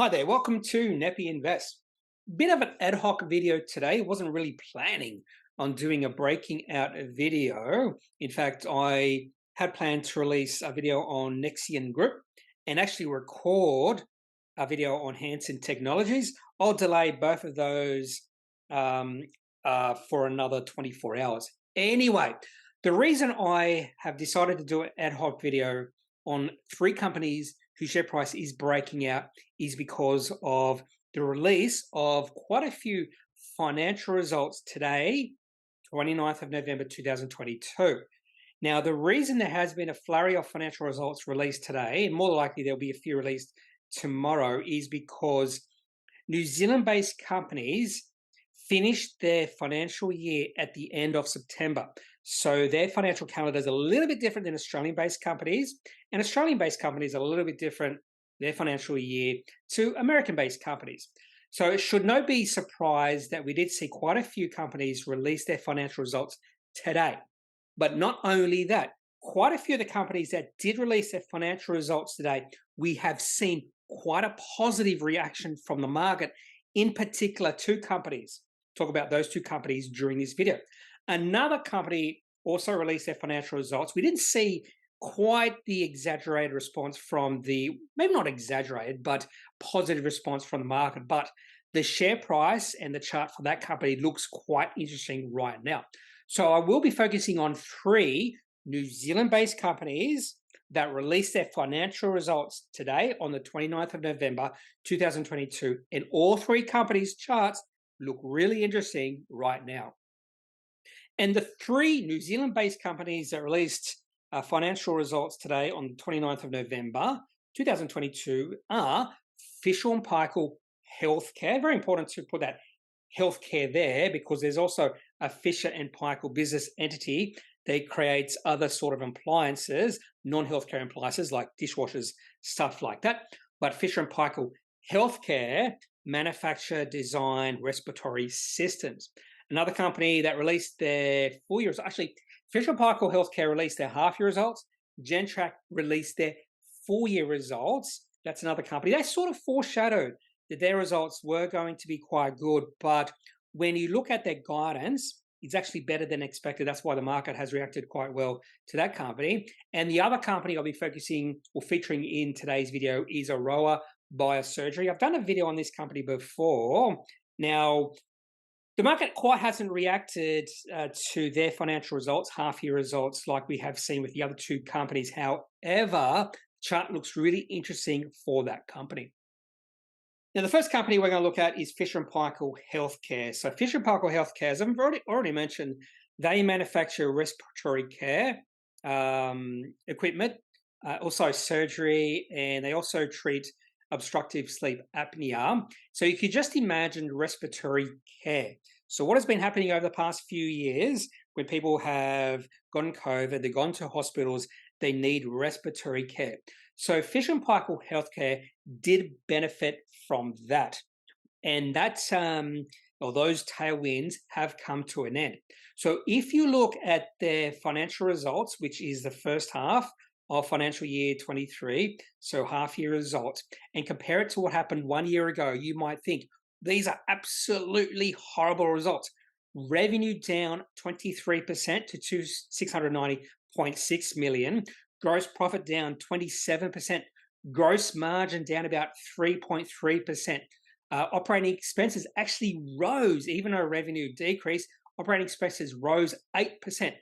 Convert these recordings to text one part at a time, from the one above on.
Hi there, welcome to Kneppy Invest. Bit of an ad hoc video today. Wasn't really planning on doing a breaking out video. In fact, I had planned to release a video on Nexian Group and actually record a video on Hansen Technologies. I'll delay both of those for another 24 hours. Anyway, the reason I have decided to do an ad hoc video on three companies whose share price is breaking out is because of the release of quite a few financial results today, 29th of November 2022. Now, the reason there has been a flurry of financial results released today, and more likely there'll be a few released tomorrow, is because New Zealand-based companies finished their financial year at the end of September. So their financial calendar is a little bit different than Australian-based companies, and Australian-based companies are a little bit different, their financial year, to American-based companies. So it should not be surprised that we did see quite a few companies release their financial results today. But not only that, quite a few of the companies that did release their financial results today, we have seen quite a positive reaction from the market, in particular two companies. Talk about those two companies during this video. Another company also released their financial results. We didn't see quite the exaggerated response from maybe not exaggerated, but positive response from the market. But the share price and the chart for that company looks quite interesting right now. So I will be focusing on three New Zealand-based companies that released their financial results today on the 29th of November 2022. And all three companies' charts look really interesting right now. And the three New Zealand-based companies that released financial results today on the 29th of November 2022 are Fisher & Paykel Healthcare. Very important to put that healthcare there because there's also a Fisher & Paykel business entity that creates other sort of appliances, non-healthcare appliances like dishwashers, stuff like that. But Fisher & Paykel Healthcare manufacture, design respiratory systems. Another company that released their full year, actually Fisher & Paykel Healthcare released their half-year results. Gentrack released their full-year results. That's another company. They sort of foreshadowed that their results were going to be quite good, but when you look at their guidance, it's actually better than expected. That's why the market has reacted quite well to that company. And the other company I'll be focusing or featuring in today's video is Aroa Biosurgery. I've done a video on this company before. Now, the market quite hasn't reacted to their financial results, half-year results, like we have seen with the other two companies. However, the chart looks really interesting for that company. Now, the first company we're going to look at is Fisher & Paykel Healthcare. So Fisher & Paykel Healthcare, as I've already mentioned, they manufacture respiratory care equipment, also surgery, and they also treat obstructive sleep apnea. So you could just imagine respiratory care. So what has been happening over the past few years when people have gotten COVID, they've gone to hospitals, they need respiratory care. So Fisher & Paykel Healthcare did benefit from that. And that's, those tailwinds have come to an end. So if you look at their financial results, which is the first half of financial year 23, so half-year results, and compare it to what happened 1 year ago, you might think these are absolutely horrible results. Revenue down 23% to 690.6 million, gross profit down 27%, gross margin down about 3.3%. Operating expenses actually rose, even though revenue decreased. Operating expenses rose 8%.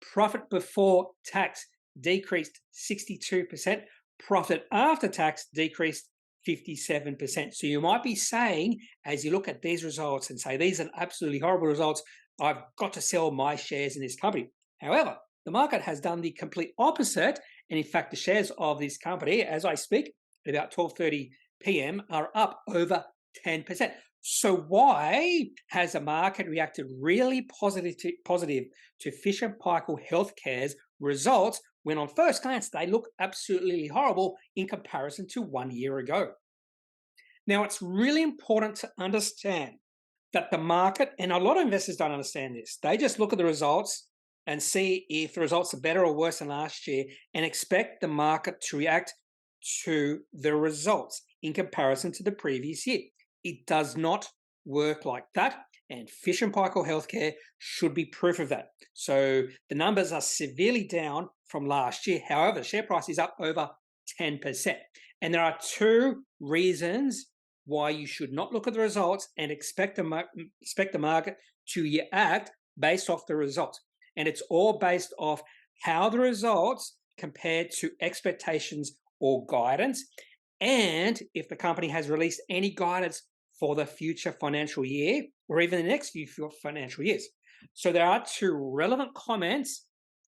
Profit before tax decreased 62%. Profit after tax decreased 57%. So you might be saying, as you look at these results and say, these are absolutely horrible results, I've got to sell my shares in this company. However, the market has done the complete opposite. And in fact, the shares of this company, as I speak, at about 12:30 p.m., are up over 10%. So why has the market reacted really positive to Fisher & Paykel Healthcare's results when on first glance they look absolutely horrible in comparison to 1 year ago? Now, it's really important to understand that the market, and a lot of investors don't understand this, they just look at the results and see if the results are better or worse than last year and expect the market to react to the results. in comparison to the previous year. It does not work like that, and Fisher & Paykel Healthcare should be proof of that. So the numbers are severely down from last year. However, the share price is up over 10%. And there are two reasons why you should not look at the results and expect the market to react based off the results. And it's all based off how the results compare to expectations or guidance, and if the company has released any guidance for the future financial year or even the next few financial years. So there are two relevant comments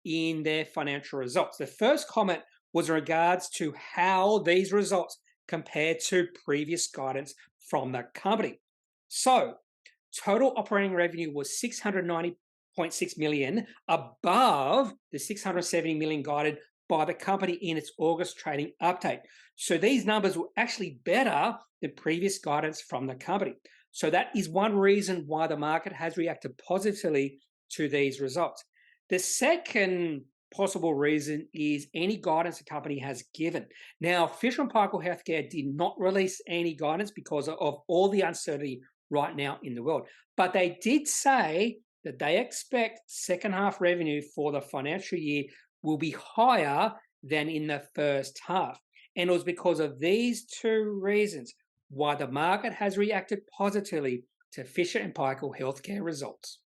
in their financial results. The first comment was in regards to how these results compare to previous guidance from the company. So total operating revenue was $690.6 million, above the $670 million guided by the company in its August trading update. So these numbers were actually better than previous guidance from the company. So that is one reason why the market has reacted positively to these results. The second possible reason is any guidance the company has given. Now, Fisher & Paykel Healthcare did not release any guidance because of all the uncertainty right now in the world. But they did say that they expect second half revenue for the financial year will be higher than in the first half. And it was because of these two reasons why the market has reacted positively to Fisher & Paykel Healthcare results.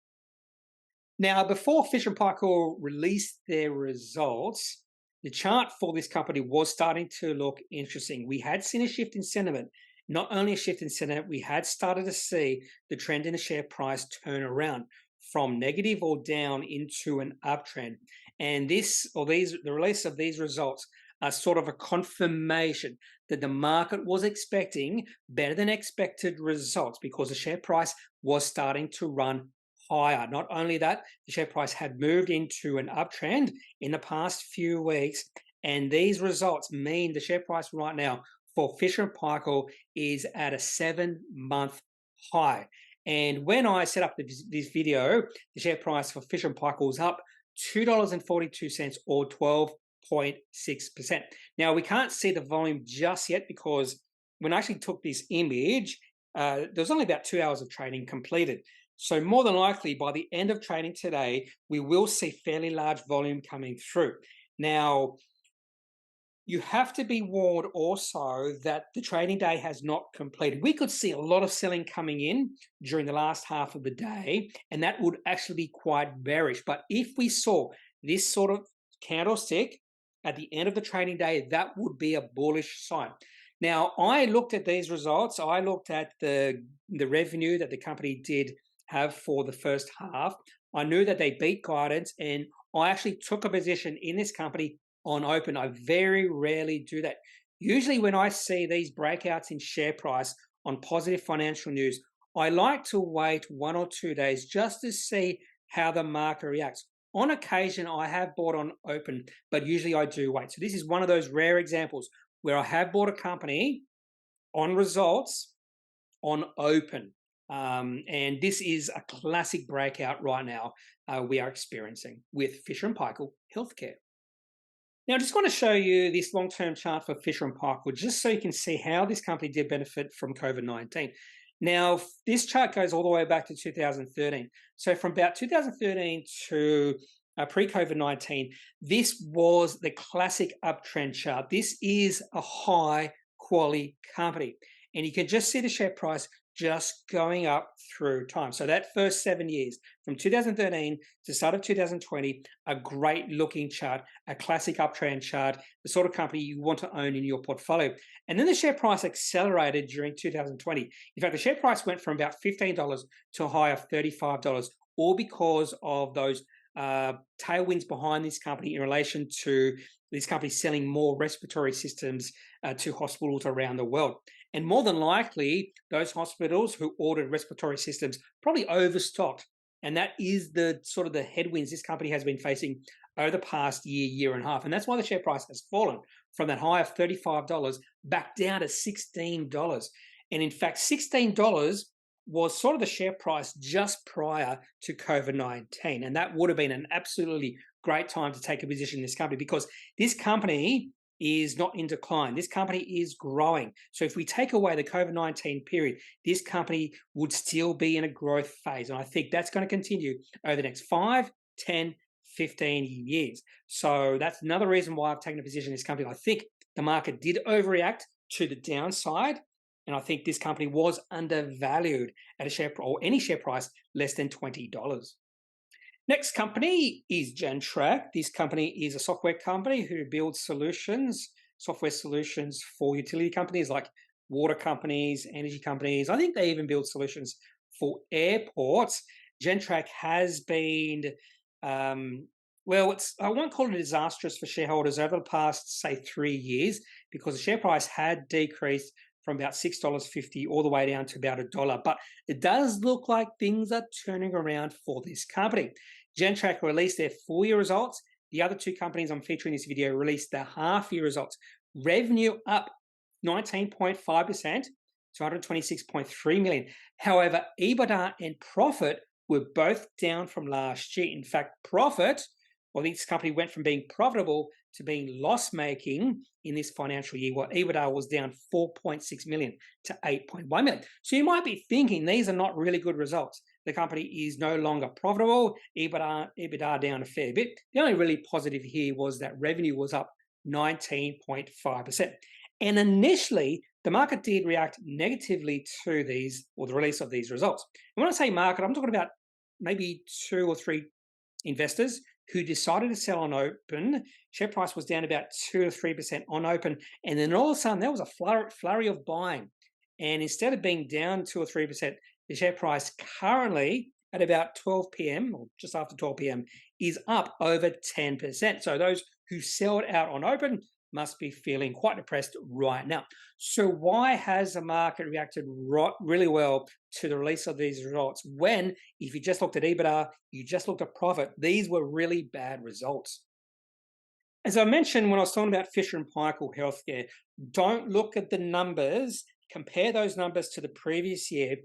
Now, before Fisher & Paykel released their results, the chart for this company was starting to look interesting. We had seen a shift in sentiment. Not only a shift in sentiment, we had started to see the trend in the share price turn around from negative or down into an uptrend. And the release of these results are sort of a confirmation that the market was expecting better than expected results because the share price was starting to run higher. Not only that, the share price had moved into an uptrend in the past few weeks, and these results mean the share price right now for Fisher & Paykel is at a 7-month high. And when I set up this video, the share price for Fisher & Paykel was up $2.42 or 12.6%. Now, we can't see the volume just yet because when I actually took this image, there was only about 2 hours of trading completed. So more than likely, by the end of trading today, we will see fairly large volume coming through. Now, you have to be warned also that the trading day has not completed. We could see a lot of selling coming in during the last half of the day, and that would actually be quite bearish. But if we saw this sort of candlestick at the end of the trading day, that would be a bullish sign. Now, I looked at these results. I looked at the revenue that the company did have for the first half. I knew that they beat guidance, and I actually took a position in this company on open. I very rarely do that. Usually when I see these breakouts in share price on positive financial news, I like to wait 1 or 2 days just to see how the market reacts. On occasion, I have bought on open, but usually I do wait. So this is one of those rare examples where I have bought a company on results on open. And this is a classic breakout right now we are experiencing with Fisher & Paykel Healthcare. Now, I just want to show you this long-term chart for Fisher & Paykel, just so you can see how this company did benefit from COVID-19. Now, this chart goes all the way back to 2013. So from about 2013 to pre-COVID-19, this was the classic uptrend chart. This is a high-quality company. And you can just see the share price just going up through time. So that first 7 years, from 2013 to start of 2020, a great looking chart, a classic uptrend chart, the sort of company you want to own in your portfolio. And then the share price accelerated during 2020. In fact, the share price went from about $15 to a high of $35, all because of those tailwinds behind this company in relation to this company selling more respiratory systems to hospitals around the world. And more than likely, those hospitals who ordered respiratory systems probably overstocked. And that is the sort of the headwinds this company has been facing over the past year and a half. And that's why the share price has fallen from that high of $35 back down to $16. And in fact, $16 was sort of the share price just prior to COVID-19. And that would have been an absolutely great time to take a position in this company, because this company is not in decline. This company is growing. So if we take away the COVID-19 period, this company would still be in a growth phase. And I think that's going to continue over the next 5, 10, 15 years. So that's another reason why I've taken a position in this company. I think the market did overreact to the downside, and I think this company was undervalued at a share or any share price less than $20. Next company is Gentrack. This company is a software company who builds software solutions for utility companies like water companies, energy companies. I think they even build solutions for airports. Gentrack has been, I won't call it disastrous for shareholders over the past, say, 3 years, because the share price had decreased from about $6.50 all the way down to about $1. But it does look like things are turning around for this company. Gentrack released their full-year results. The other two companies I'm featuring in this video released their half-year results. Revenue up 19.5% to $126.3 million. However, EBITDA and profit were both down from last year. In fact, this company went from being profitable to being loss-making in this financial year, while EBITDA was down $4.6 million to $8.1 million. So you might be thinking these are not really good results. The company is no longer profitable, EBITDA down a fair bit. The only really positive here was that revenue was up 19.5%. And initially, the market did react negatively to the release of these results. And when I say market, I'm talking about maybe 2 or 3 investors who decided to sell on open. Share price was down about 2 or 3% on open. And then all of a sudden, there was a flurry of buying. And instead of being down 2 or 3%, the share price currently at about 12 p.m. or just after 12 p.m. is up over 10%. So those who sell it out on open must be feeling quite depressed right now. So why has the market reacted really well to the release of these results when, if you just looked at EBITDA, you just looked at profit, these were really bad results? As I mentioned when I was talking about Fisher & Paykel Healthcare, don't look at the numbers, compare those numbers to the previous year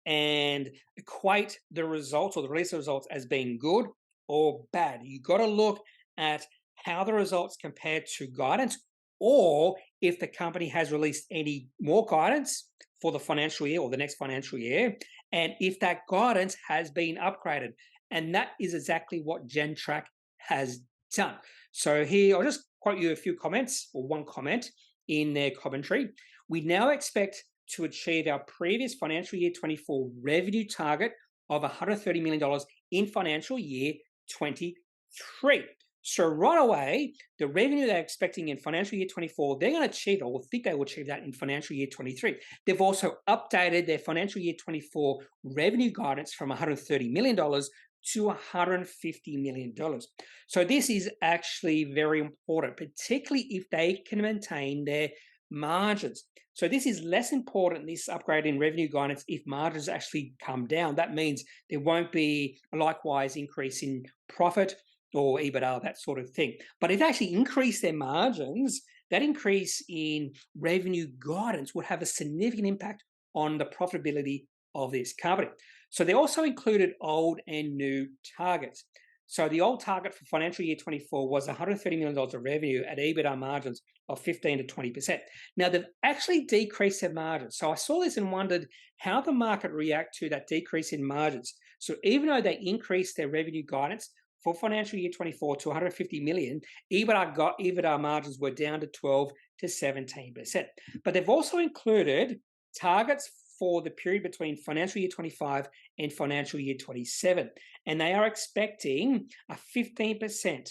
and equate the results or the release of results as being good or bad. You've got to look at how the results compare to guidance, or if the company has released any more guidance for the financial year or the next financial year, and if that guidance has been upgraded. And that is exactly what Gentrack has done. So here, I'll just quote you a few comments, or one comment in their commentary. We now expect to achieve our previous financial year 24 revenue target of $130 million in financial year 23. So right away, the revenue they're expecting in financial year 24, they're going to achieve, or think they will achieve that in financial year 23. They've also updated their financial year 24 revenue guidance from $130 million to $150 million. So this is actually very important, particularly if they can maintain their margins. So this is less important, this upgrade in revenue guidance, if margins actually come down. That means there won't be a likewise increase in profit or EBITDA, that sort of thing. But if they actually increase their margins, that increase in revenue guidance would have a significant impact on the profitability of this company. So they also included old and new targets. So the old target for financial year 24 was $130 million of revenue at EBITDA margins of 15 to 20%. Now they've actually decreased their margins. So I saw this and wondered how the market react to that decrease in margins. So even though they increased their revenue guidance for financial year 24 to 150 million, EBITDA margins were down to 12 to 17%. But they've also included targets for the period between financial year 25 and financial year 27. And they are expecting a 15%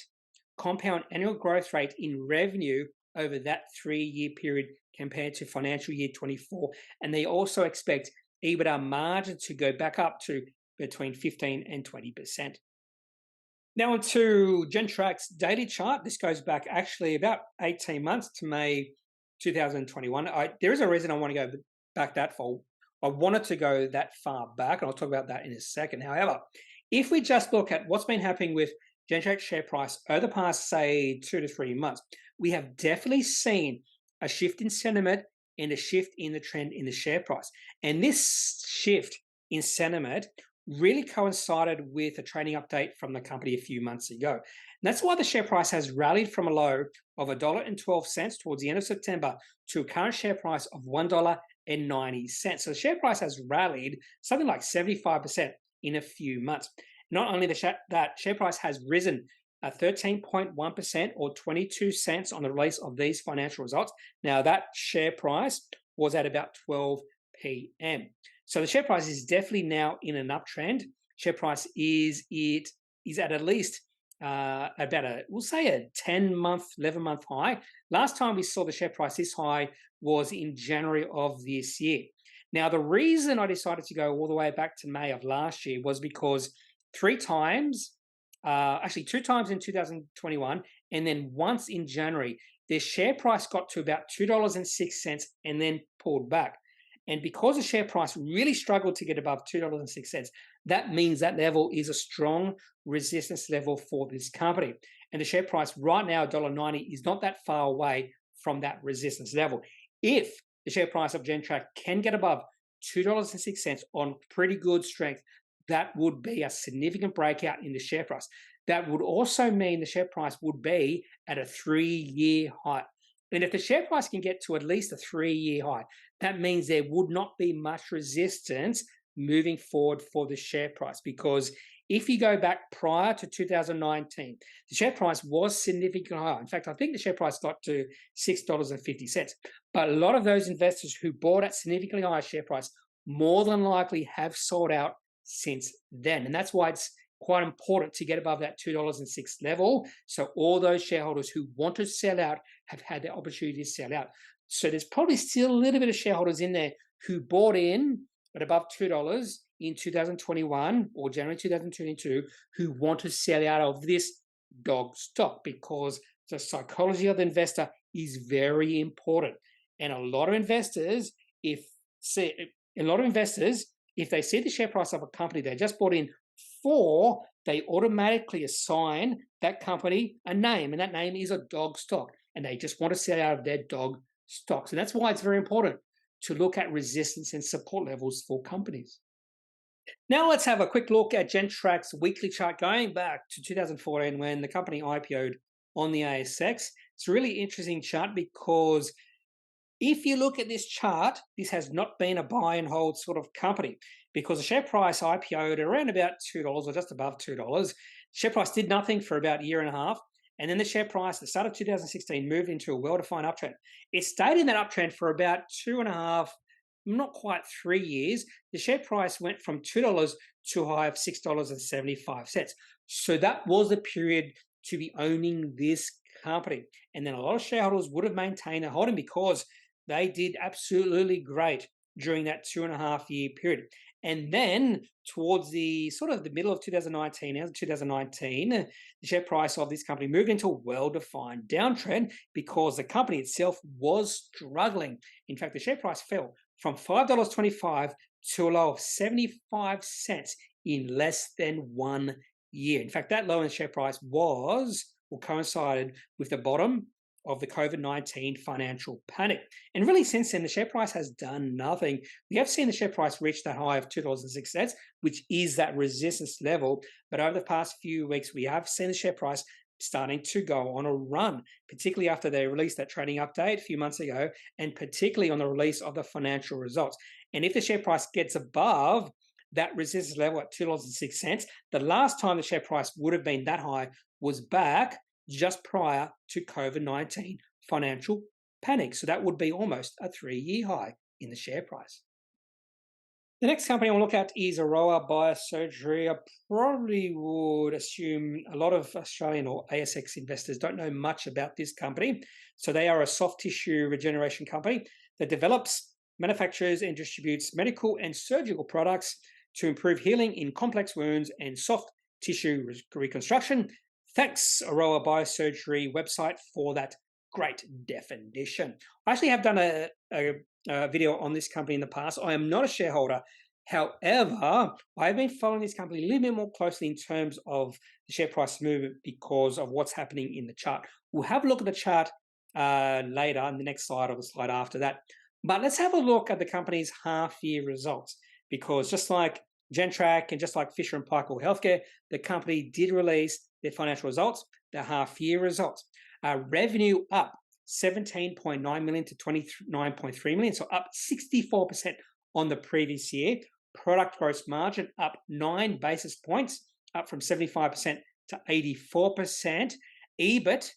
compound annual growth rate in revenue over that 3-year period compared to financial year 24. And they also expect EBITDA margin to go back up to between 15 and 20%. Now onto Gentrack's daily chart. This goes back actually about 18 months to May 2021. There is a reason I want to go back that far. I wanted to go that far back, and I'll talk about that in a second. However, if we just look at what's been happening with Gentrack's share price over the past, say, 2 to 3 months, we have definitely seen a shift in sentiment and a shift in the trend in the share price. And this shift in sentiment really coincided with a trading update from the company a few months ago. And that's why the share price has rallied from a low of $1.12 towards the end of September to a current share price of $1.90. So the share price has rallied something like 75% in a few months. Not only that share price has risen 13.1% or 22 cents on the release of these financial results. Now that share price was at about 12 p.m. So the share price is definitely now in an uptrend. Share price is at least we'll say a 10-month, 11-month high. Last time we saw the share price this high was in January of this year. Now, the reason I decided to go all the way back to May of last year was because two times in 2021, and then once in January, their share price got to about $2.06 and then pulled back. And because the share price really struggled to get above $2.06, that means that level is a strong resistance level for this company. And the share price right now, $1.90, is not that far away from that resistance level. If the share price of Gentrack can get above $2.06 on pretty good strength, that would be a significant breakout in the share price. That would also mean the share price would be at a 3-year high. And if the share price can get to at least a 3-year high, that means there would not be much resistance moving forward for the share price. Because if you go back prior to 2019, the share price was significantly higher. In fact, I think the share price got to $6.50. But a lot of those investors who bought at significantly higher share price more than likely have sold out since then. And that's why it's quite important to get above that $2.06 level. So all those shareholders who want to sell out have had the opportunity to sell out. So there's probably still a little bit of shareholders in there who bought in at above $2 in 2021 or January 2022 who want to sell out of this dog stock, because the psychology of the investor is very important. And a lot of investors, if they see the share price of a company they just bought in for, they automatically assign that company a name, and that name is a dog stock, and they just want to sell out of their dog stocks. And that's why it's very important to look at resistance and support levels for companies. Now let's have a quick look at Gentrack's weekly chart going back to 2014 when the company IPO'd on the ASX. It's a really interesting chart because if you look at this chart, this has not been a buy and hold sort of company, because the share price IPO'd around about $2 or just above $2. Share price did nothing for about a year and a half. And then the share price at the start of 2016 moved into a well-defined uptrend. It stayed in that uptrend for about 2.5, not quite 3 years. The share price went from $2 to a high of $6.75. So that was the period to be owning this company. And then a lot of shareholders would have maintained a holding because they did absolutely great during that 2.5-year period. And then towards the middle of 2019, the share price of this company moved into a well-defined downtrend because the company itself was struggling. In fact, the share price fell from $5.25 to a low of 75 cents in less than 1 year. In fact, that low in the share price coincided with the bottom of the COVID-19 financial panic. And really since then, the share price has done nothing. We have seen the share price reach that high of $2.06, which is that resistance level. But over the past few weeks, we have seen the share price starting to go on a run, particularly after they released that trading update a few months ago, and particularly on the release of the financial results. And if the share price gets above that resistance level at $2.06, the last time the share price would have been that high was back just prior to COVID-19 financial panic. So that would be almost a 3-year high in the share price. The next company I'll look at is Aroa Biosurgery. I probably would assume a lot of Australian or ASX investors don't know much about this company. So they are a soft tissue regeneration company that develops, manufactures, and distributes medical and surgical products to improve healing in complex wounds and soft tissue reconstruction. Thanks, Aroa Biosurgery website, for that great definition. I actually have done a video on this company in the past. I am not a shareholder. However, I've been following this company a little bit more closely in terms of the share price movement because of what's happening in the chart. We'll have a look at the chart later in the next slide or the slide after that. But let's have a look at the company's half-year results, because just like Gentrack, and just like Fisher and Paykel Healthcare, the company did release their financial results, their half-year results. Revenue up 17.9 million to 29.3 million, so up 64% on the previous year. Product gross margin up 9 basis points, up from 75% to 84%. EBIT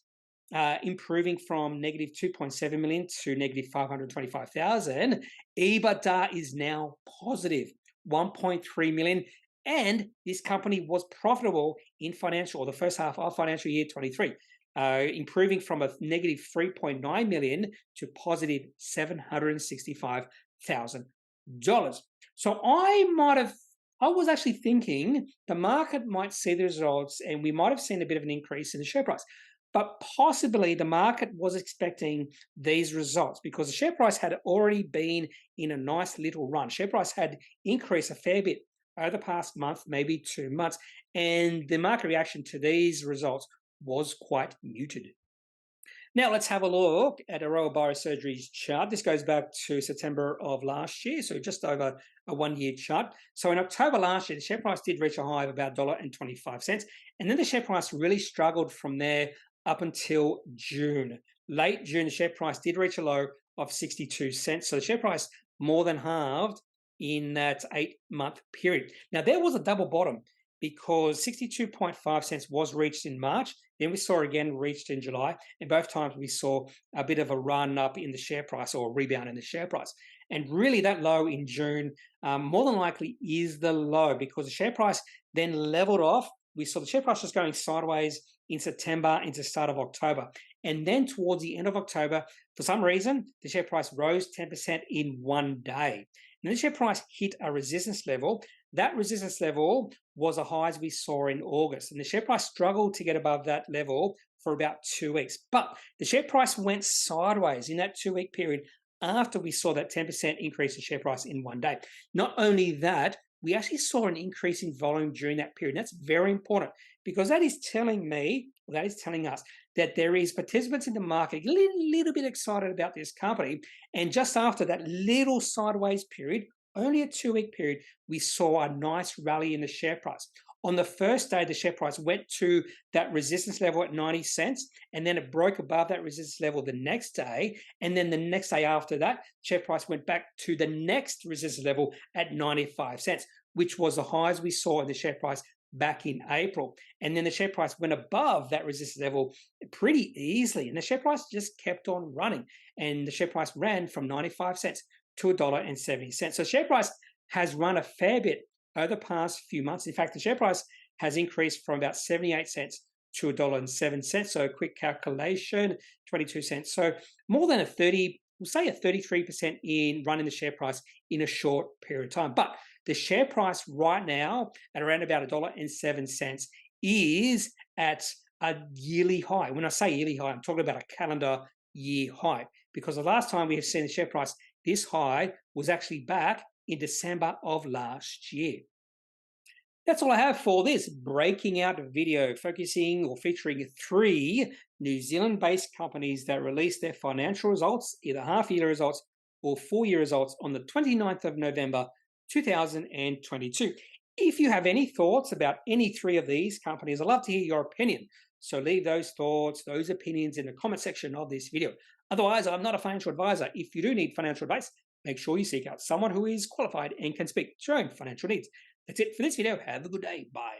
improving from negative 2.7 million to negative 525,000. EBITDA is now positive 1.3 million, and this company was profitable in the first half of financial year 23, improving from a negative 3.9 million to positive $765,000. So I was actually thinking the market might see the results and we might have seen a bit of an increase in the share price. But possibly the market was expecting these results because the share price had already been in a nice little run. Share price had increased a fair bit over the past month, maybe 2 months, and the market reaction to these results was quite muted. Now let's have a look at Aroa Biosurgery's chart. This goes back to September of last year, so just over a 1-year chart. So in October last year, the share price did reach a high of about $1.25, and then the share price really struggled from there up until June. Late June, the share price did reach a low of 62 cents. So the share price more than halved in that 8-month period. Now there was a double bottom because 62.5 cents was reached in March. Then we saw again reached in July. And both times we saw a bit of a run up in the share price or a rebound in the share price. And really that low in June more than likely is the low because the share price then leveled off. We saw the share price just going sideways in September into the start of October. And then towards the end of October, for some reason, the share price rose 10% in 1 day. And the share price hit a resistance level. That resistance level was a high as we saw in August. And the share price struggled to get above that level for about 2 weeks. But the share price went sideways in that 2-week period after we saw that 10% increase in share price in 1 day. Not only that, we actually saw an increase in volume during that period. That's very important because that is telling us that there is participants in the market a little bit excited about this company. And just after that little sideways period, only a 2-week period, we saw a nice rally in the share price. On the first day, the share price went to that resistance level at 90 cents, and then it broke above that resistance level the next day. And then the next day after that, share price went back to the next resistance level at 95 cents, which was the highs we saw in the share price back in April. And then the share price went above that resistance level pretty easily. And the share price just kept on running. And the share price ran from 95 cents to $1.70. So share price has run a fair bit over the past few months. In fact, the share price has increased from about 78 cents to $1.07. So a quick calculation, 22 cents. So more than we'll say a 33% in running the share price in a short period of time. But the share price right now at around about $1.07 is at a yearly high. When I say yearly high, I'm talking about a calendar year high because the last time we have seen the share price this high was actually back in December of last year. That's all I have for this breaking out video, focusing or featuring 3 New Zealand-based companies that released their financial results, either half-year results or full-year results on the 29th of November, 2022. If you have any thoughts about any 3 of these companies, I'd love to hear your opinion. So leave those thoughts, those opinions in the comment section of this video. Otherwise, I'm not a financial advisor. If you do need financial advice, make sure you seek out someone who is qualified and can speak to your own financial needs. That's it for this video. Have a good day. Bye.